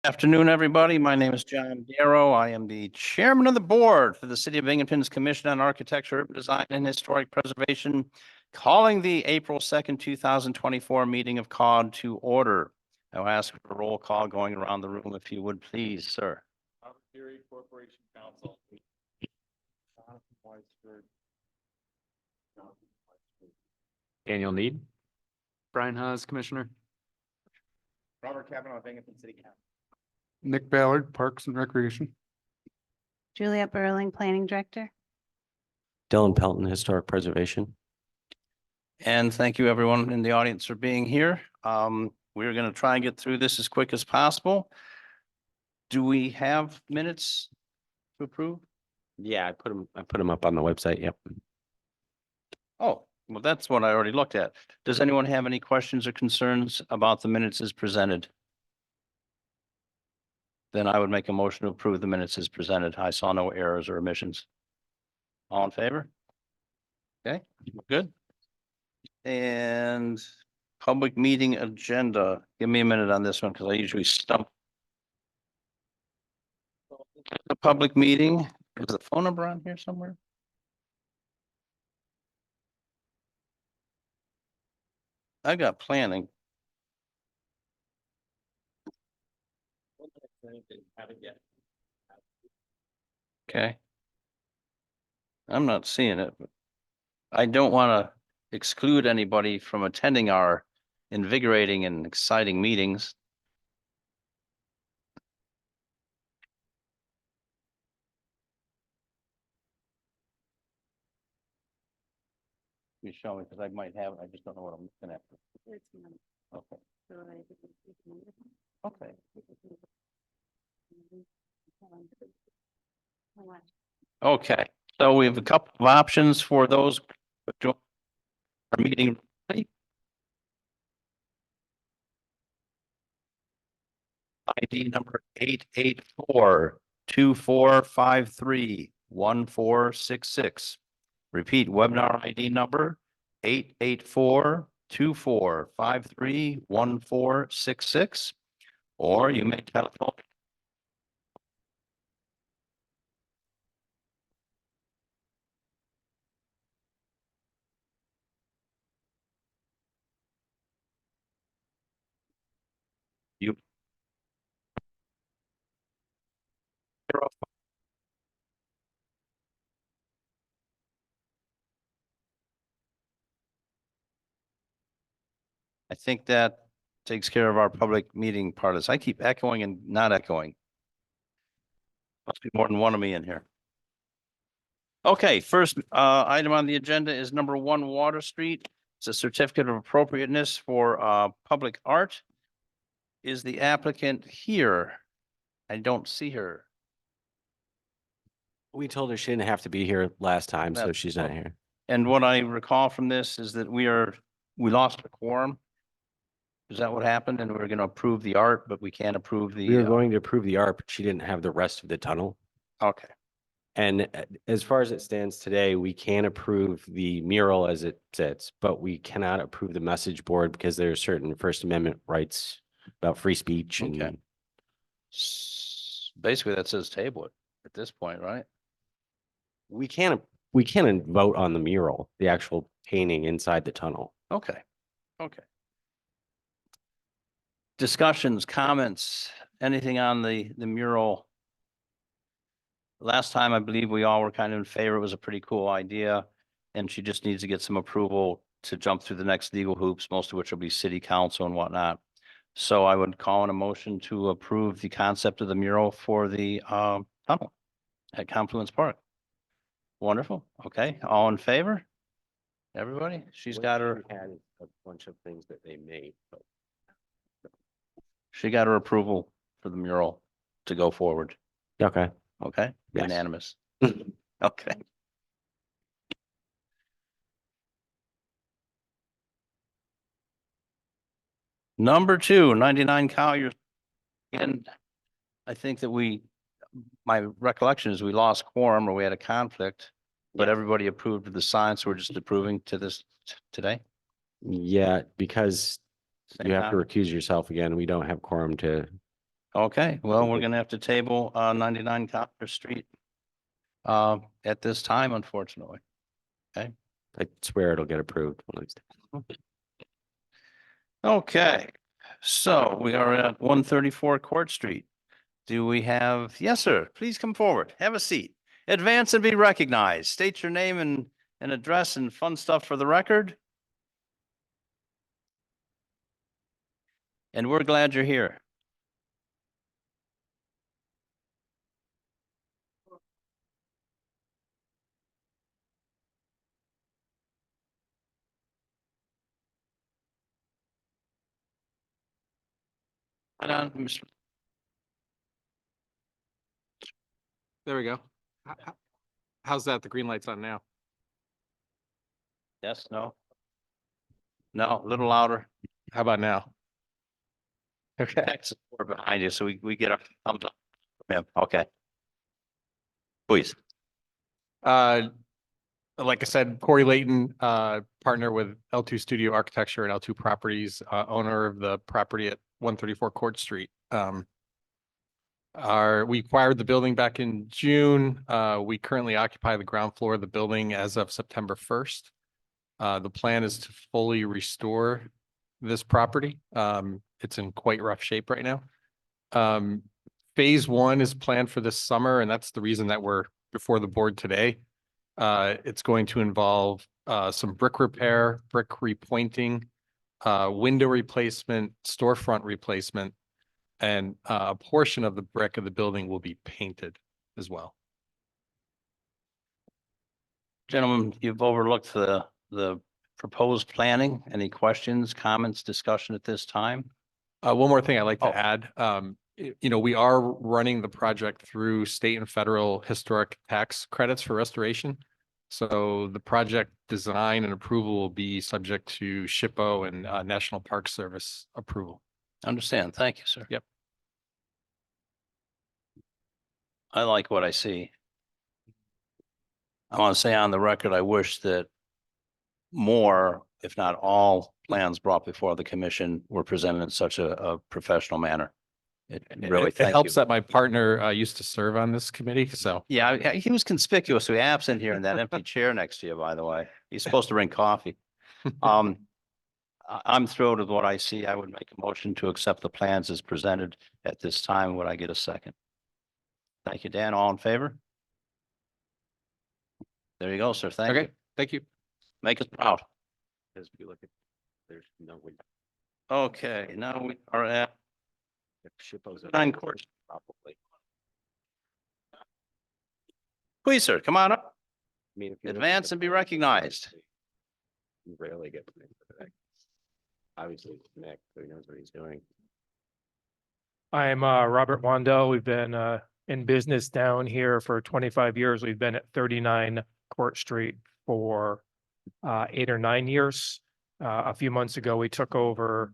Afternoon, everybody. My name is John Darrow. I am the chairman of the board for the City of Binghamton's Commission on Architecture, Urban Design, and Historic Preservation, calling the April 2nd, 2024 meeting of Caud to order. I'll ask for a roll call going around the room, if you would please, sir. Corporation Council. Daniel Need. Brian Haas, Commissioner. Robert Kavanaugh, Binghamton City Council. Nick Ballard, Parks and Recreation. Juliet Burling, Planning Director. Dylan Pelton, Historic Preservation. And thank you, everyone in the audience, for being here. We're going to try and get through this as quick as possible. Do we have minutes to approve? Yeah, I put them up on the website. Yep. Oh, well, that's what I already looked at. Does anyone have any questions or concerns about the minutes as presented? Then I would make a motion to approve the minutes as presented. I saw no errors or omissions. All in favor? Okay, good. And public meeting agenda. Give me a minute on this one because I usually stump. The public meeting, is the phone number on here somewhere? I got planning. Okay. I'm not seeing it, but I don't want to exclude anybody from attending our invigorating and exciting meetings. You show me because I might have it. I just don't know what I'm looking at. Okay. Okay. Okay, so we have a couple of options for those who join our meeting. ID number 884-2453-1466. Repeat, webinar ID number 884-2453-1466. Or you may telephone. You. I think that takes care of our public meeting part of this. I keep echoing and not echoing. Must be more than one of me in here. Okay, first item on the agenda is number 1 Water Street. It's a certificate of appropriateness for public art. Is the applicant here? I don't see her. We told her she didn't have to be here last time, so That- she's not here. And what I recall from this is that we lost a quorum. Is that what happened? And we're going to approve the art, but we can't approve the. We were going to approve the art, but she didn't have the rest of the tunnel. Okay, And as far as it stands today, we can approve the mural as it sits, but we cannot approve the message board because there are certain First Amendment rights about free speech and Okay. Basically that says table it at this point, right? we can't vote on the mural, the actual painting inside the tunnel. Okay, okay. Discussions, comments, anything on the mural? Last time, I believe we all were kind of in favor. It was a pretty cool idea. And she just needs to get some approval to jump through the next legal hoops, most of which will be city council and whatnot. So I would call in a motion to approve the concept of the mural for the tunnel at Confluence Park. Wonderful. Okay, all in favor? Everybody? She's got her. We had a bunch of things that they made, but She got her approval for the mural to go forward. okay. Okay, Yes. unanimous. Okay. Number 2, 99 Collier. And I think that my recollection is we lost quorum or we had a conflict, but Yeah. everybody approved of the sign, so we're just approving to this today. Yeah, because Same you have to time? recuse yourself again. We don't have quorum to Okay, well, we're Okay. gonna have to table 99 Copper Street at this time, unfortunately. I swear it'll get approved one of these days. Okay, so we are at 134 Court Street. Do we have, yes, sir, please come forward, have a seat, advance and be recognized, state your name and address and fun stuff for the record. And we're glad you're here. Right on, Mr. There we go. How's that? The green light's on now. Yes, no? No, a little louder. How about now? Okay. Texas, we're behind you, so we get a thumbs up. Yeah, okay. Please. Like I said, Corey Layton, partner with L2 Studio Architecture and L2 Properties, owner of the property at 134 Court Street. We acquired the building back in June. We currently occupy the ground floor of the building as of September 1st. The plan is to fully restore this property. It's in quite rough shape right now. Phase 1 is planned for this summer, and that's the reason that we're before the board today. It's going to involve some brick repair, brick repointing, window replacement, storefront replacement, and a portion of the brick of the building will be painted as well. Gentlemen, you've overlooked the proposed planning. Any questions, comments, discussion at this time? One more thing I'd like Oh. to add, we are running the project through state and federal historic tax credits for restoration. So the project design and approval will be subject to SHPO and National Park Service approval. Understand. Thank you, sir. Yep. I like what I see. I want to say on the record, I wish that more, if not all, plans brought before the commission were presented in such a professional manner. It really, It thank helps you. that my partner used to serve on this committee, so. Yeah, he was conspicuously absent here in that empty chair next to you, by the way. He's supposed to bring coffee. I'm thrilled with what I see. I would make a motion to accept the plans as presented at this time. Would I get a second? Thank you, Dan. All in favor? There you go, sir. Thank you. Okay, thank you. Make us proud. As we look at, there's no window. Okay, now we are at SHPO's 9 Court. probably. Please, sir, come on up. I mean, if you look at Advance the and be plan, recognized. You rarely get. plans for that. Obviously, it's Nick, so he knows what he's doing. I'm Robert Wando. We've been in business down here for 25 years. We've been at 39 Court Street for 8 or 9 years. A few months ago, we took over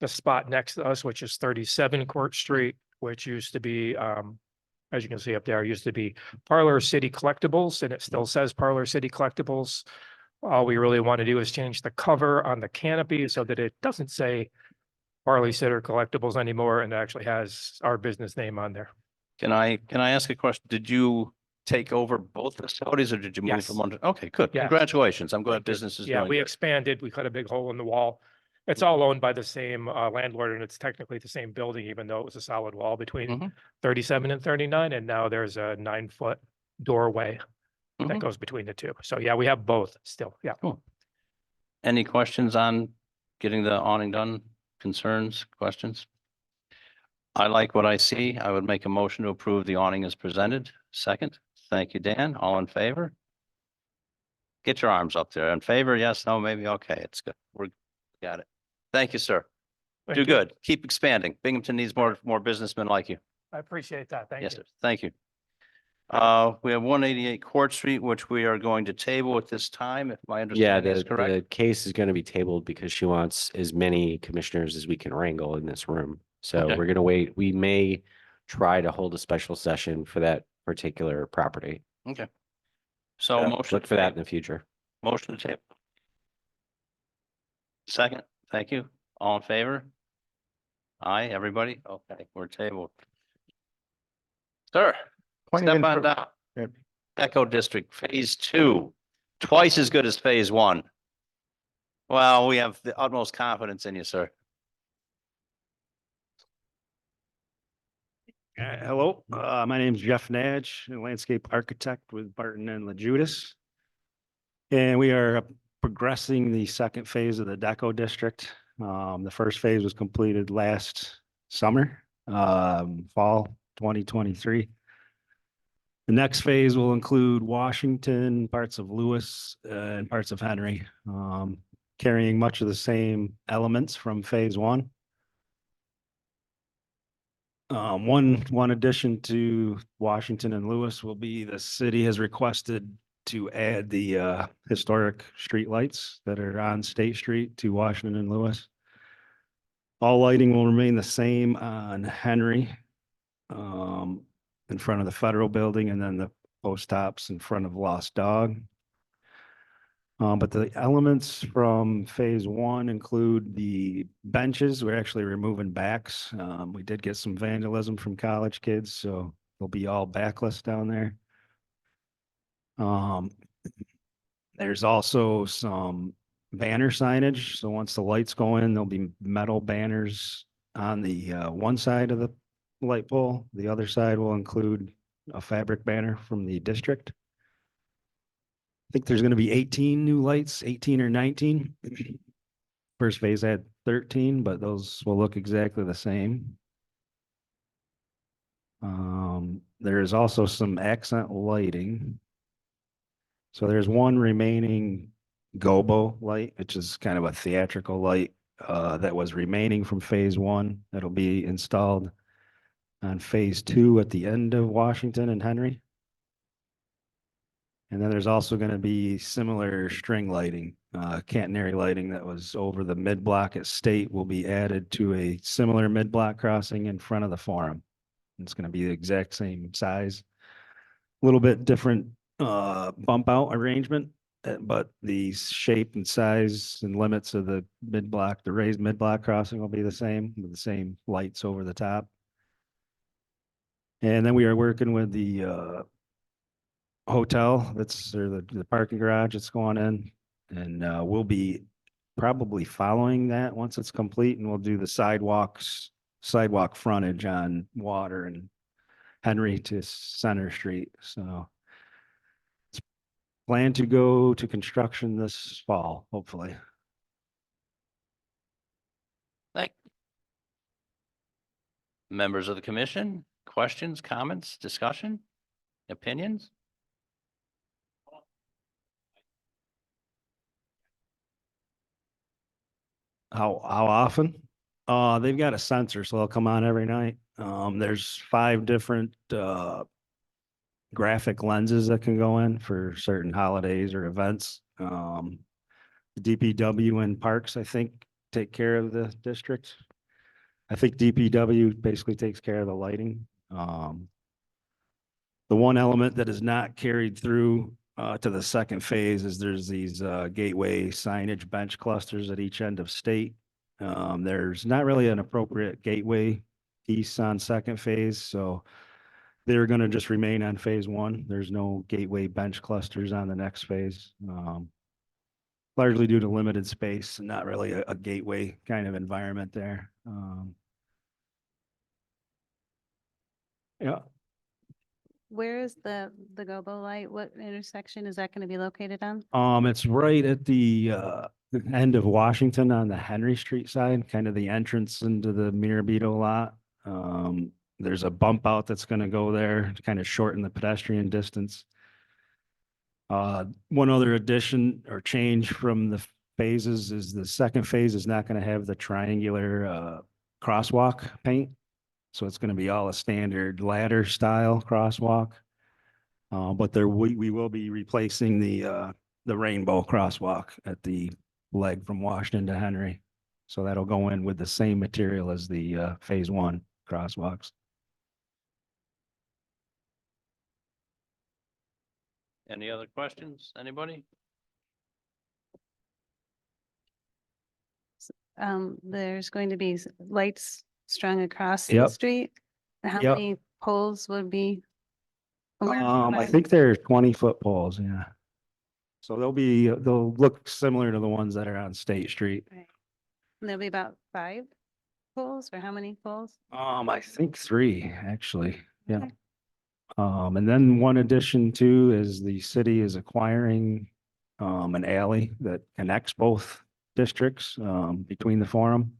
the spot next to us, which is 37 Court Street, which used to be, as you can see up there, used to be Parlor City Collectibles, and it still says Parlor City Collectibles. All we really want to do is change the cover on the canopy so that it doesn't say Parlor City Collectibles anymore and actually has our business name on there. Can I ask a question? Did you take over both facilities or did you move Yes. from under? Okay, good. Yes. Congratulations. I'm glad Thank you. business is Yeah, doing we good. expanded, we cut a big hole in the wall. It's all owned by the same landlord and it's technically the same building, even though it was a solid wall between Mhm. 37 and 39. And now there's a 9-foot doorway that Mhm. goes between the two. So yeah, we have both still. Yeah. Cool. Any questions on getting the awning done? Concerns, questions? I like what I see. I would make a motion to approve the awning as presented. Second. Thank you, Dan. All in favor? Get your arms up there. In favor? Yes, no, maybe? Okay, it's good. Got it. Thank you, sir. Thank Do you. good. Keep expanding. Binghamton needs more businessmen like you. I appreciate that. Thank Yes, you. sir. Thank you. We have 188 Court Street, which we are going to table at this time, if my Yeah, understanding is the correct. case is going to be tabled because she wants as many commissioners as we can wrangle in this room. So Okay. we're going to wait. We may try to hold a special session for that particular property. Okay. So motion. Look for that in the future. Motion to table. Second. Thank you. All in favor? Aye, everybody? Okay, we're tabled. Sir, Point of step on info- down. Yep. Echo District Phase 2, twice as good as Phase 1. Well, we have the utmost confidence in you, sir. Hello, my name is Jeff Nadge, a landscape architect with Barton and LaJudas. And we are progressing the second phase of the Deco District. The first phase was completed last summer, fall 2023. The next phase will include Washington, parts of Lewis, and parts of Henry, carrying much of the same elements from phase 1. One addition to Washington and Lewis will be the city has requested to add the historic streetlights that are on State Street to Washington and Lewis. All lighting will remain the same on Henry, in front of the Federal Building, and then the post tops in front of Lost Dog. But the elements from phase 1 include the benches. We're actually removing backs. We did get some vandalism from college kids, so they'll be all backless down there. There's also some banner signage. So once the lights go in, there'll be metal banners on the one side of the light pole. The other side will include a fabric banner from the district. I think there's going to be 18 new lights, 18 or 19. First phase had 13, but those will look exactly the same. There is also some accent lighting. So there's one remaining gobo light, which is kind of a theatrical light that was remaining from phase 1. That'll be installed on phase 2 at the end of Washington and Henry. And then there's also going to be similar string lighting, catenary lighting that was over the mid-block at State will be added to a similar mid-block crossing in front of the Forum. It's going to be the exact same size, a little bit different bump out arrangement, but the shape and size and limits of the mid-block, the raised mid-block crossing will be the same with the same lights over the top. And then we are working with the hotel or the parking garage that's going in, and we'll be probably following that once it's complete, and we'll do the sidewalk frontage on Water and Henry to Center Street. So it's planned to go to construction this fall, hopefully. Thank members of the commission, questions, comments, discussion, opinions? How often? They've got a sensor, so they'll come on every night. There's 5 different graphic lenses that can go in for certain holidays or events. DPW and Parks, I think, take care of the district. I think DPW basically takes care of the lighting. The one element that is not carried through to the second phase is there's these gateway signage bench clusters at each end of State. There's not really an appropriate gateway piece on second phase, so they're going to just remain on phase 1. There's no gateway bench clusters on the next phase. Largely due to limited space and not really a gateway kind of environment there. Yeah, Where is the gobo light? What intersection is that going to be located on? it's right at the end of Washington on the Henry Street side, kind of the entrance into the Mirabito lot. There's a bump out that's going to go there to kind of shorten the pedestrian distance. One other addition or change from the phases is the second phase is not going to have the triangular crosswalk paint. So it's going to be all a standard ladder style crosswalk. But we will be replacing the rainbow crosswalk at the leg from Washington to Henry. So that'll go in with the same material as the phase 1 crosswalks. Any other questions? Anybody? There's going to be lights strung across the Yep. street? And how Yep. many poles would be? and where- I think they're 20-foot poles, yeah. So they'll look similar to the ones that are on State Street. Right. And there'll be about 5 poles, or how many poles? I think 3, actually, yeah. Okay. And then one addition too is the city is acquiring an alley that connects both districts between the forum.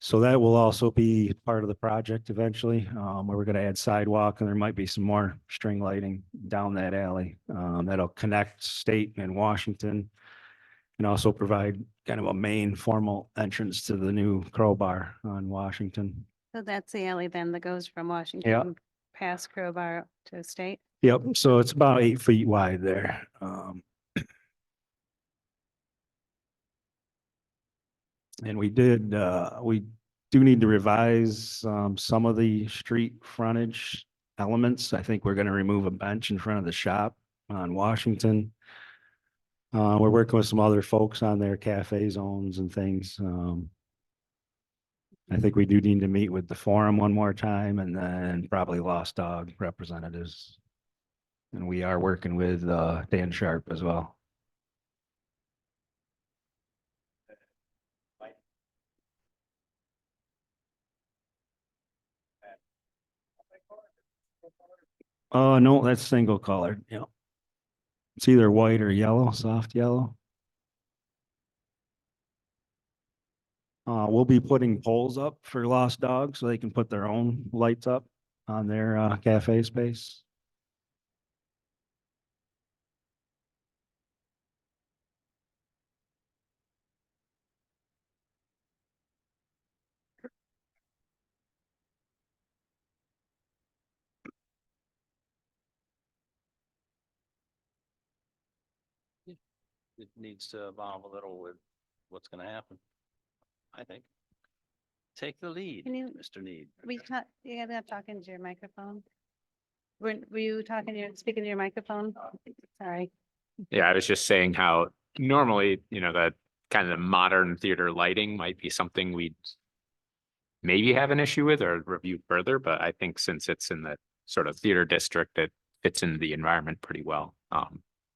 So that will also be part of the project eventually, where we're gonna add sidewalk and there might be some more string lighting down that alley. That'll connect State and Washington. And also provide kind of a main formal entrance to the new Crowbar on Washington. So that's the alley then that goes from Washington past Crowbar to State? Yep, so it's about 8 feet wide there. And we do need to revise some of the street frontage elements. I think we're gonna remove a bench in front of the shop on Washington. We're working with some other folks on their cafe zones and things. I think we do need to meet with the forum one more time and then probably Lost Dog representatives. And we are working with Dan Sharp as well. Oh, no, that's single colored, yeah. It's either white or yellow, soft yellow. We'll be putting poles up for Lost Dog so they can put their own lights up on their cafe space. It needs to evolve a little with what's gonna happen. I think. Take the lead, Can you- Mr. Need. You gotta have talking to your microphone. Were you speaking to your microphone? Sorry. Yeah, I was just saying how normally, that kind of modern theater lighting might be something we'd maybe have an issue with or review further, but I think since it's in the sort of theater district, it fits into the environment pretty well.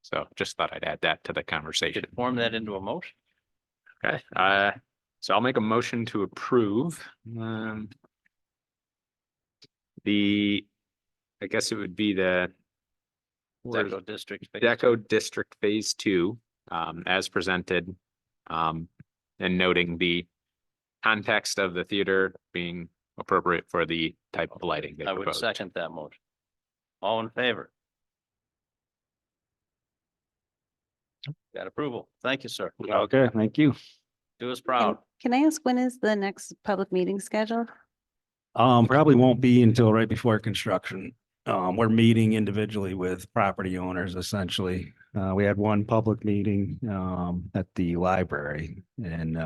So just thought I'd add that to the conversation. Could form that into a motion. Okay, so I'll make a motion to approve. I guess it would be the Deco District. Phase Deco District Phase 2, as presented. And noting the context of the theater being appropriate for the type of lighting they I would propose. second that motion. All in favor? Got approval. Thank you, sir. Okay, thank you. Do us And proud. can I ask, when is the next public meeting scheduled? Probably won't be until right before construction. We're meeting individually with property owners essentially. We had one public meeting at the library and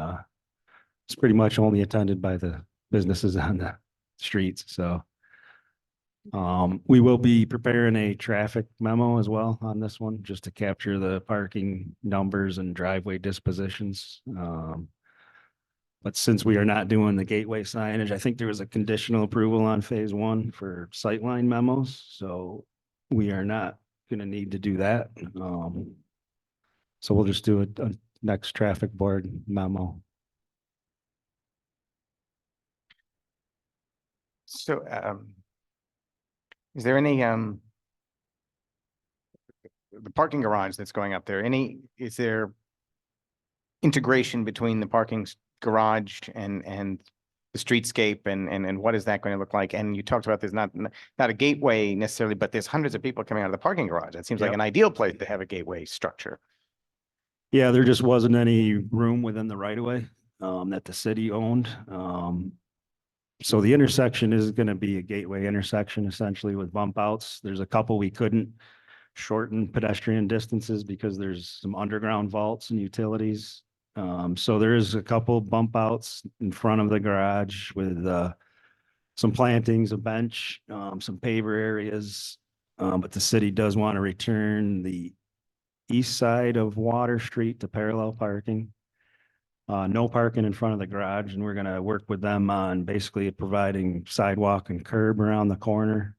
it's pretty much only attended by the businesses on the streets, so. We will be preparing a traffic memo as well on this one, just to capture the parking numbers and driveway dispositions. But since we are not doing the gateway signage, I think there was a conditional approval on phase 1 for sightline memos, so we are not gonna need to do that. So we'll just do a next traffic board memo. So, is there any, the parking garage that's going up there, is there integration between the garage and the streetscape and what is that going to look like? And you talked about there's not a gateway necessarily, but there's hundreds of people coming out of the parking garage. That seems like Yep. an ideal place to have a gateway structure. Yeah, there just wasn't any room within the right of way that the city owned. So the intersection is gonna be a gateway intersection essentially with bump outs. There's a couple we couldn't shorten pedestrian distances because there's some underground vaults and utilities. So there is a couple bump outs in front of the garage with some plantings, a bench, some paver areas. But the city does want to return the east side of Water Street to parallel parking. No parking in front of the garage, and we're gonna work with them on basically providing sidewalk and curb around the corner.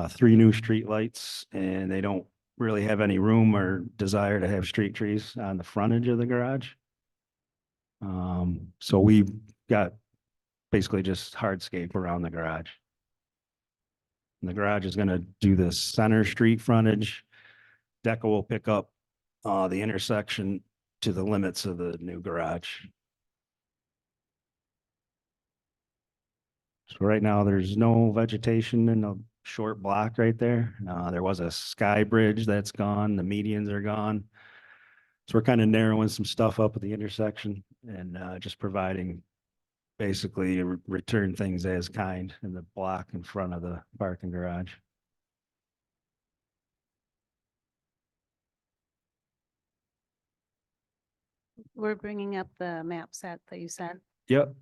3 new street lights, and they don't really have any room or desire to have street trees on the frontage of the garage. So we got basically just hardscape around the garage. And the garage is gonna do the center street frontage. Deco will pick up the intersection to the limits of the new garage. So right now, there's no vegetation in the short block right there. There was a sky bridge that's gone, the medians are gone. So we're kind of narrowing some stuff up at the intersection and just providing basically return things as kind in the block in front of the parking garage. We're bringing up the map set that you sent, Yep.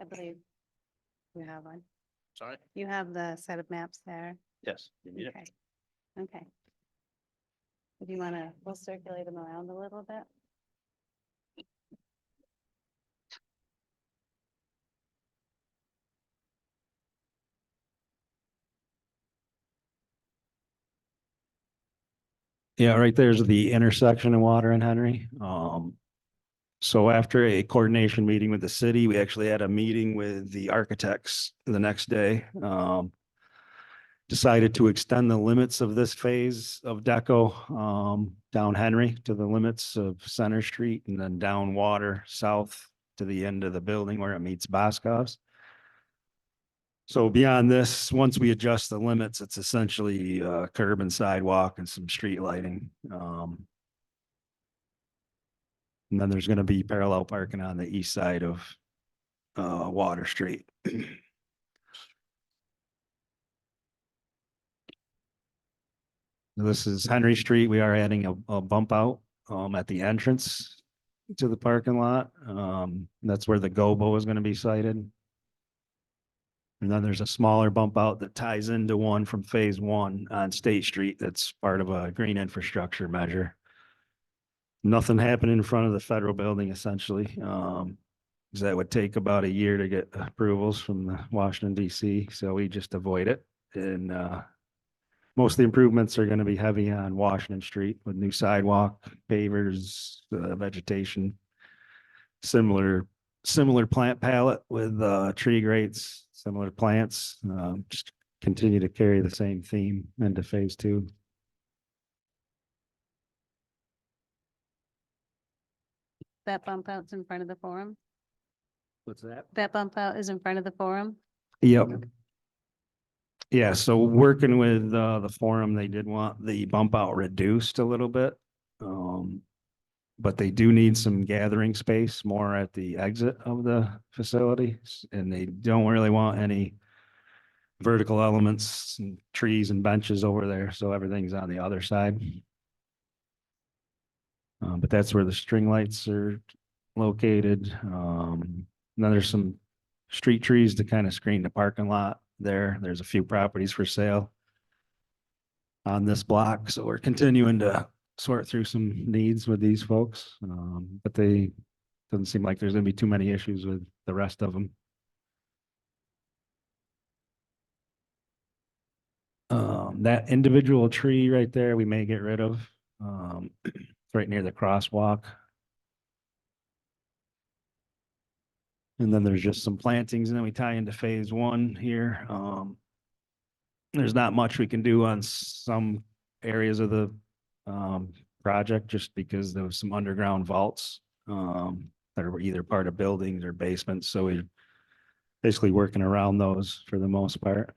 I believe. You have one. Sorry? You have the set of maps there. Yes. You need it? Okay. Okay. If you want to, we'll circulate them around a little bit. Yeah, right there's the intersection of Water and Henry. So after a coordination meeting with the city, we actually had a meeting with the architects the next day. Decided to extend the limits of this phase of Deco down Henry to the limits of Center Street and then down Water south to the end of the building where it meets Boscov's. So beyond this, once we adjust the limits, it's essentially curb and sidewalk and some street lighting. And then there's going to be parallel parking on the east side of Water Street. This is Henry Street. We are adding a bump out at the entrance to the parking lot. That's where the Gobo is going to be sited. And then there's a smaller bump out that ties into one from phase 1 on State Street. That's part of a green infrastructure measure. Nothing happened in front of the federal building essentially. Because that would take about a year to get approvals from the Washington DC. So we just avoid it. And most of the improvements are going to be heavy on Washington Street with new sidewalk, pavers, vegetation. Similar plant palette with tree grates, similar plants, just continue to carry the same theme into phase 2. That bump out's in front of the forum. What's that? That bump out is in front of the forum. Yep. Yeah, so working with the forum, they did want the bump out reduced a little bit. But they do need some gathering space more at the exit of the facility. And they don't really want any vertical elements and trees and benches over there. So everything's on the other side. But that's where the string lights are located. Then there's some street trees to kind of screen the parking lot there. There's a few properties for sale on this block. So we're continuing to sort through some needs with these folks. But they doesn't seem like there's gonna be too many issues with the rest of them. That individual tree right there, we may get rid of. It's right near the crosswalk. And then there's just some plantings and then we tie into phase 1 here. There's not much we can do on some areas of the project just because there was some underground vaults that are either part of buildings or basements. So we're basically working around those for the most part.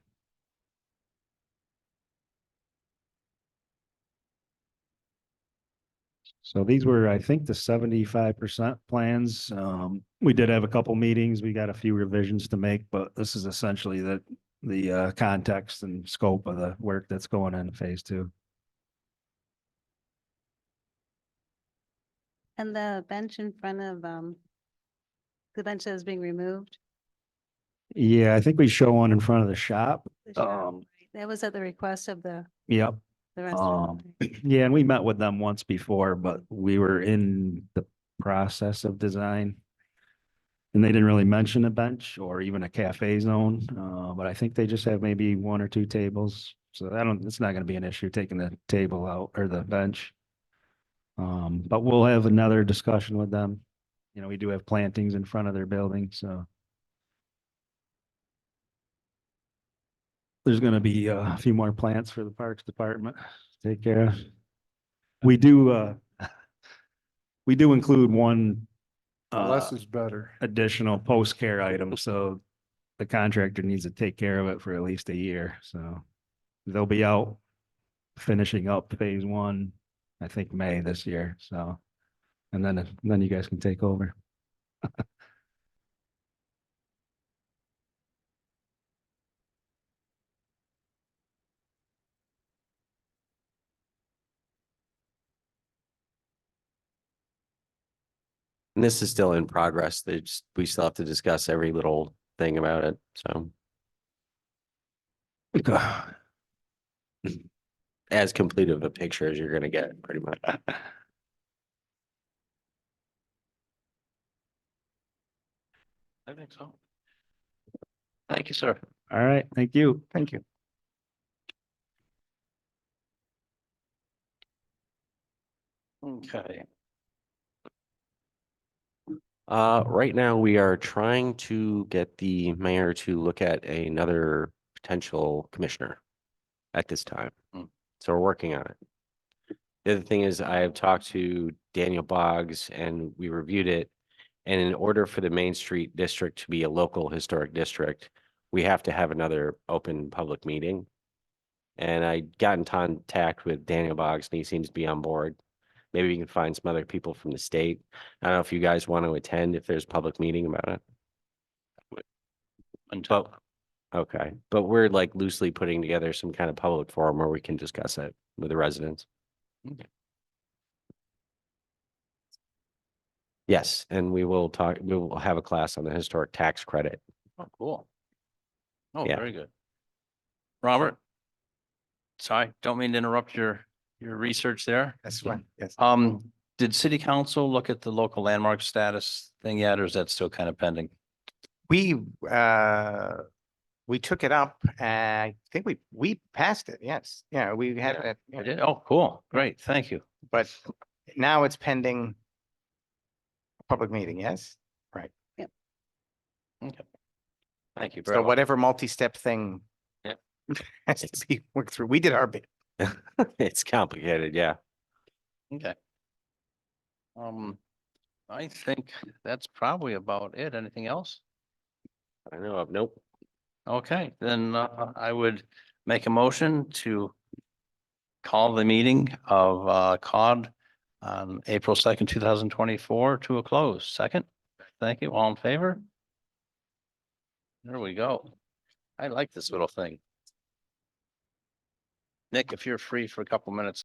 So these were, I think, the 75% plans. We did have a couple meetings. We got a few revisions to make, but this is essentially the context and scope of the work that's going in phase 2. And the bench in front of, the bench that is being removed. Yeah, I think we show one in front of the shop. The shop, right? That was at the request of the, Yep. The restaurant. Yeah, and we met with them once before, but we were in the process of design. And they didn't really mention a bench or even a cafe zone, but I think they just have maybe one or two tables. So it's not gonna be an issue taking the table out or the bench. But we'll have another discussion with them. You know, we do have plantings in front of their building, so. There's gonna be a few more plants for the Parks Department to take care of. We do include one Less is better. additional post-care item, so the contractor needs to take care of it for at least a year, so they'll be out finishing up phase one, I think May this year, so. And then you guys can take over. And this is still in progress. We still have to discuss every little thing about it, so. As complete of a picture as you're gonna get, pretty much. I think so. Thank you, sir. All right, thank you. Thank you. Okay. Right now, we are trying to get the mayor to look at another potential commissioner at this time. Hmm. So we're working on it. The other thing is I have talked to Daniel Boggs and we reviewed it. And in order for the Main Street District to be a local historic district, we have to have another open public meeting. And I got in contact with Daniel Boggs and he seems to be on board. Maybe we can find some other people from the state. I don't know if you guys want to attend, if there's a public meeting about it. Until, Okay, but we're like loosely putting together some kind of public forum where we can discuss it with the residents. Okay. Yes, and we will have a class on the historic tax credit. oh, cool. Oh, Yeah. very good. Robert? Sorry, don't mean to interrupt your research there. That's one, yes. Did city council look at the local landmark status thing yet, or is that still kind of pending? We took it up, I think we passed it, yes. Yeah, we had Yeah, it, I yeah, did? Oh, cool. Great. Thank you. but now it's pending a public meeting, yes? Okay. Thank you very So much. whatever multi-step thing Yeah. has to be worked through. We did our bit. It's complicated, yeah. Okay. I think that's probably about it. Anything else? I know of, nope. Okay, then I would make a motion to call the meeting of Caud on April 2nd, 2024 to a close. Second? Thank you. All in favor? There we go. I like this little thing. Nick, if you're free for a couple minutes,